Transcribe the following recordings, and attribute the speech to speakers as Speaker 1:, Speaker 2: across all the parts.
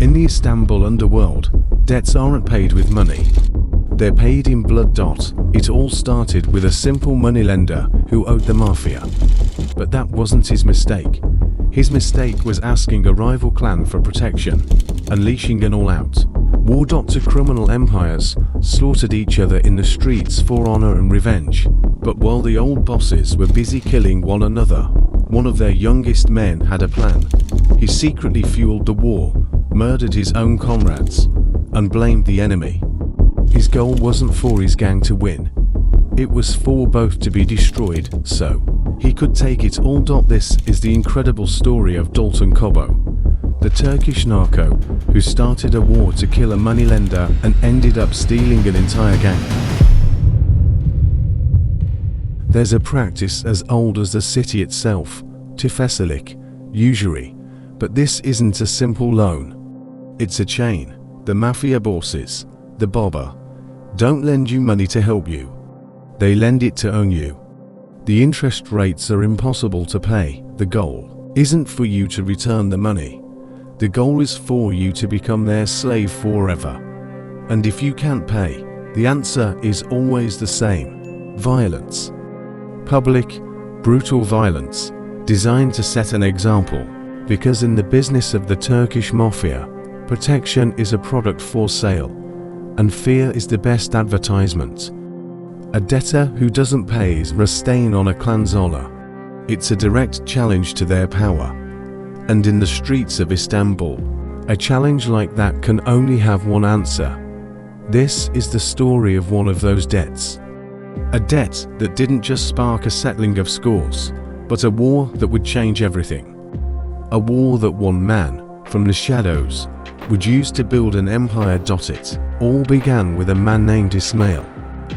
Speaker 1: In the Istanbul underworld, debts aren't paid with money. They're paid in blood. It all started with a simple moneylender who owed the mafia. But that wasn't his mistake. His mistake was asking a rival clan for protection, unleashing an all-out war. To criminal empires slaughtered each other in the streets for honor and revenge. But while the old bosses were busy killing one another, one of their youngest men had a plan. He secretly fueled the war, murdered his own comrades, and blamed the enemy. His goal wasn't for his gang to win. It was for both to be destroyed, so he could take it all. This is the incredible story of Dalton Kobbo, the Turkish narco who started a war to kill a moneylender and ended up stealing an entire gang. There's a practice as old as the city itself, tefecilik, usury, but this isn't a simple loan. It's a chain. The mafia bosses, the bobber, don't lend you money to help you. They lend it to own you. The interest rates are impossible to pay. The goal isn't for you to return the money. The goal is for you to become their slave forever. And if you can't pay, the answer is always the same: violence. Public, brutal violence, designed to set an example. Because in the business of the Turkish mafia, protection is a product for sale, and fear is the best advertisement. A debtor who doesn't pay is a stain on a clan's honor. It's a direct challenge to their power. And in the streets of Istanbul, a challenge like that can only have one answer. This is the story of one of those debts. A debt that didn't just spark a settling of scores, but a war that would change everything. A war that one man, from the shadows, would use to build an empire. It all began with a man named Ismail,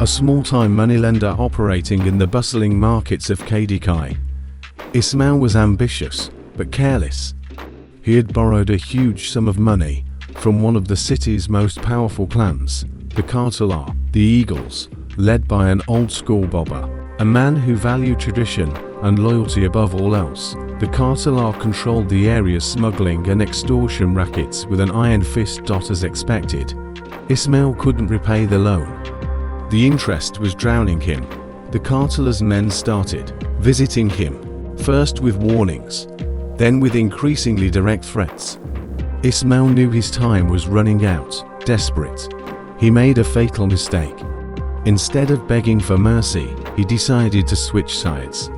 Speaker 1: a small-time moneylender operating in the bustling markets of Kadıköy. Ismail was ambitious, but careless. He had borrowed a huge sum of money from one of the city's most powerful clans, the Kartallar, the Eagles, led by an old-school bobber, a man who valued tradition and loyalty above all else. The Kartallar controlled the area's smuggling and extortion rackets with an iron fist. As expected, Ismail couldn't repay the loan. The interest was drowning him. The Kartallar's men started visiting him, first with warnings, then with increasingly direct threats. Ismail knew his time was running out. Desperate, he made a fatal mistake. Instead of begging for mercy, he decided to switch sides.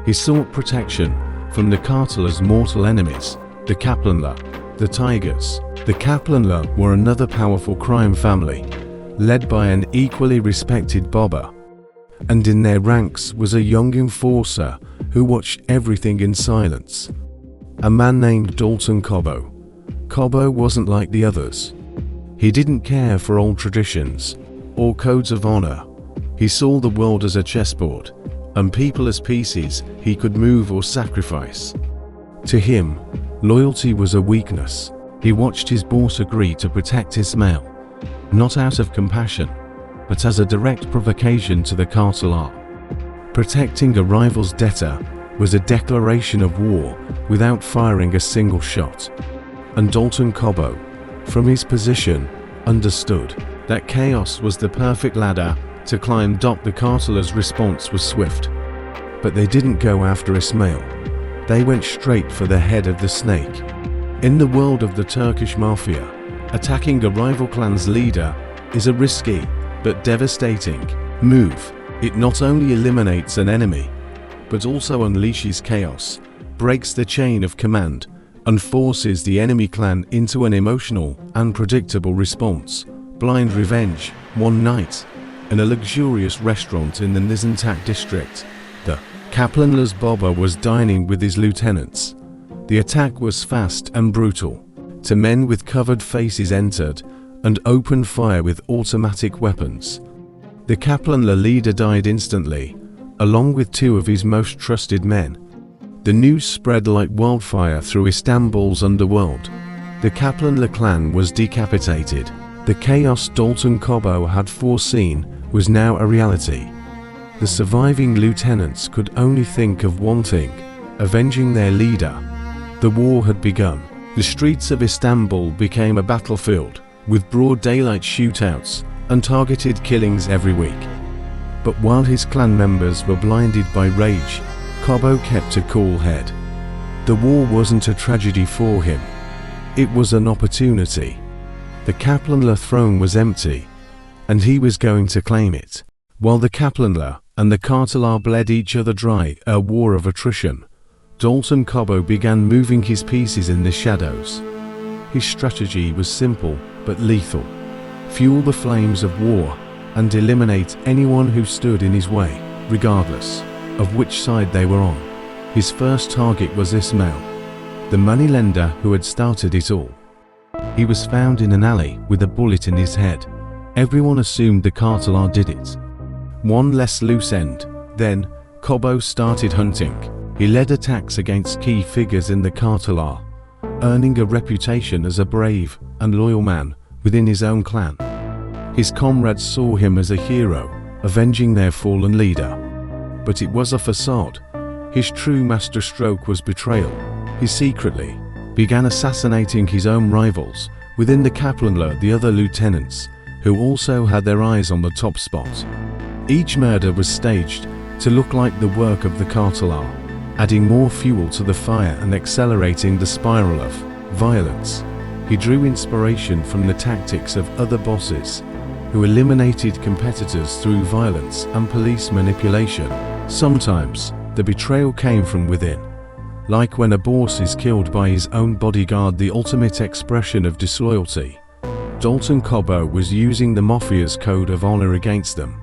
Speaker 1: He sought protection from the Kartallar's mortal enemies, the Kaplanlar, the Tigers. The Kaplanlar were another powerful crime family, led by an equally respected bobber. And in their ranks was a young enforcer who watched everything in silence. A man named Dalton Kobbo. Kobbo wasn't like the others. He didn't care for old traditions or codes of honor. He saw the world as a chessboard, and people as pieces he could move or sacrifice. To him, loyalty was a weakness. He watched his boss agree to protect Ismail, not out of compassion, but as a direct provocation to the Kartallar. Protecting a rival's debtor was a declaration of war without firing a single shot. And Dalton Kobbo, from his position, understood that chaos was the perfect ladder to climb. The Kartallar's response was swift. But they didn't go after Ismail. They went straight for the head of the snake. In the world of the Turkish mafia, attacking a rival clan's leader is a risky but devastating move. It not only eliminates an enemy, but also unleashes chaos, breaks the chain of command, and forces the enemy clan into an emotional, unpredictable response. Blind revenge. One night, in a luxurious restaurant in the Nizantak district, the Kaplanlar's bobber was dining with his lieutenants. The attack was fast and brutal. Two men with covered faces entered and opened fire with automatic weapons. The Kaplanlar leader died instantly, along with two of his most trusted men. The news spread like wildfire through Istanbul's underworld. The Kaplanlar clan was decapitated. The chaos Dalton Kobbo had foreseen was now a reality. The surviving lieutenants could only think of one thing: avenging their leader. The war had begun. The streets of Istanbul became a battlefield, with broad daylight shootouts and targeted killings every week. But while his clan members were blinded by rage, Kobo kept a cool head. The war wasn't a tragedy for him. It was an opportunity. The Kaplanlar throne was empty, and he was going to claim it. While the Kaplanlar and the Kartalar bled each other dry, a war of attrition, Dalton Kobo began moving his pieces in the shadows. His strategy was simple but lethal: fuel the flames of war and eliminate anyone who stood in his way, regardless of which side they were on. His first target was Ismail, the moneylender who had started it all. He was found in an alley with a bullet in his head. Everyone assumed the Kartalar did it. One less loose end. Then, Kobo started hunting. He led attacks against key figures in the Kartalar, earning a reputation as a brave and loyal man within his own clan. His comrades saw him as a hero, avenging their fallen leader. But it was a facade. His true masterstroke was betrayal. He secretly began assassinating his own rivals within the Kaplanlar, the other lieutenants, who also had their eyes on the top spot. Each murder was staged to look like the work of the Kartalar, adding more fuel to the fire and accelerating the spiral of violence. He drew inspiration from the tactics of other bosses who eliminated competitors through violence and police manipulation. Sometimes, the betrayal came from within, like when a boss is killed by his own bodyguard, the ultimate expression of disloyalty. Dalton Kobo was using the Mafia's code of honor against them.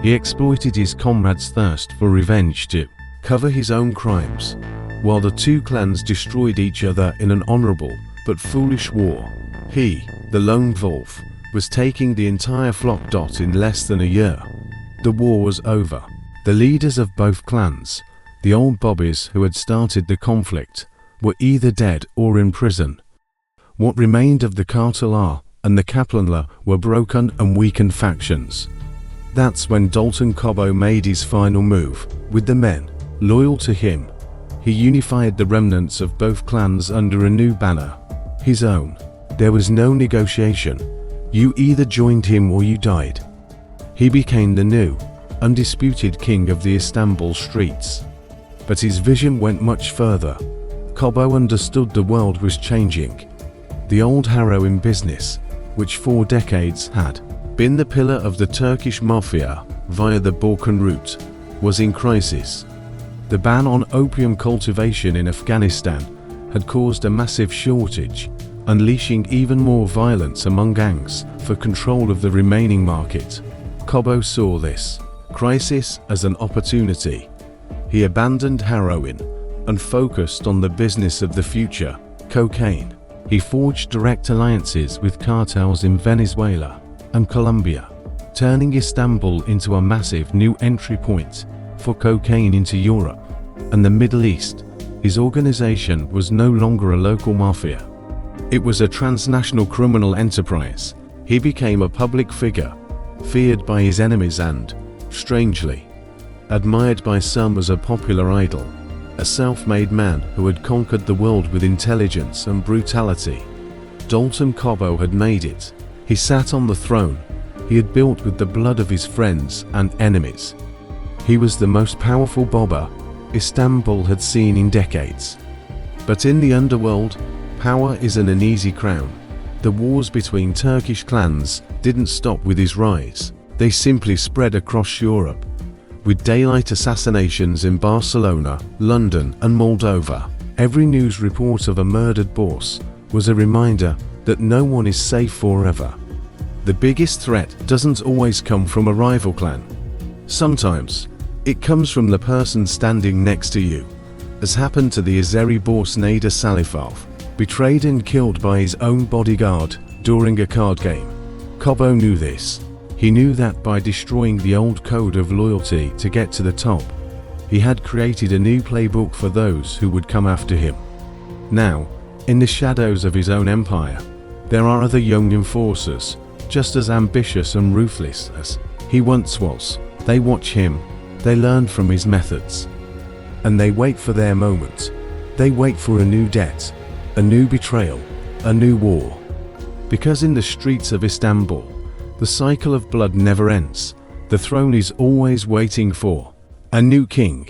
Speaker 1: He exploited his comrades' thirst for revenge to cover his own crimes, while the two clans destroyed each other in an honorable but foolish war. He, the lone wolf, was taking the entire flock. In less than a year, the war was over. The leaders of both clans, the old bobbies who had started the conflict, were either dead or in prison. What remained of the Kartalar and the Kaplanlar were broken and weakened factions. That's when Dalton Kobo made his final move. With the men loyal to him, he unified the remnants of both clans under a new banner, his own. There was no negotiation. You either joined him or you died. He became the new, undisputed king of the Istanbul streets. But his vision went much further. Kobo understood the world was changing. The old harrowing business, which for decades had been the pillar of the Turkish mafia via the Balkan route, was in crisis. The ban on opium cultivation in Afghanistan had caused a massive shortage, unleashing even more violence among gangs for control of the remaining market. Kobo saw this crisis as an opportunity. He abandoned heroin and focused on the business of the future, cocaine. He forged direct alliances with cartels in Venezuela and Colombia, turning Istanbul into a massive new entry point for cocaine into Europe and the Middle East. His organization was no longer a local mafia. It was a transnational criminal enterprise. He became a public figure, feared by his enemies and, strangely, admired by some as a popular idol, a self-made man who had conquered the world with intelligence and brutality. Dalton Kobo had made it. He sat on the throne he had built with the blood of his friends and enemies. He was the most powerful bobber Istanbul had seen in decades. But in the underworld, power isn't an easy crown. The wars between Turkish clans didn't stop with his rise. They simply spread across Europe, with daylight assassinations in Barcelona, London, and Moldova. Every news report of a murdered boss was a reminder that no one is safe forever. The biggest threat doesn't always come from a rival clan. Sometimes, it comes from the person standing next to you, as happened to the Azeri boss Nader Salifov, betrayed and killed by his own bodyguard during a card game. Kobo knew this. He knew that by destroying the old code of loyalty to get to the top, he had created a new playbook for those who would come after him. Now, in the shadows of his own empire, there are other young enforcers, just as ambitious and ruthless as he once was. They watch him, they learn from his methods, and they wait for their moment. They wait for a new debt, A new betrayal, a new war. Because in the streets of Istanbul, the cycle of blood never ends. The throne is always waiting for a new king.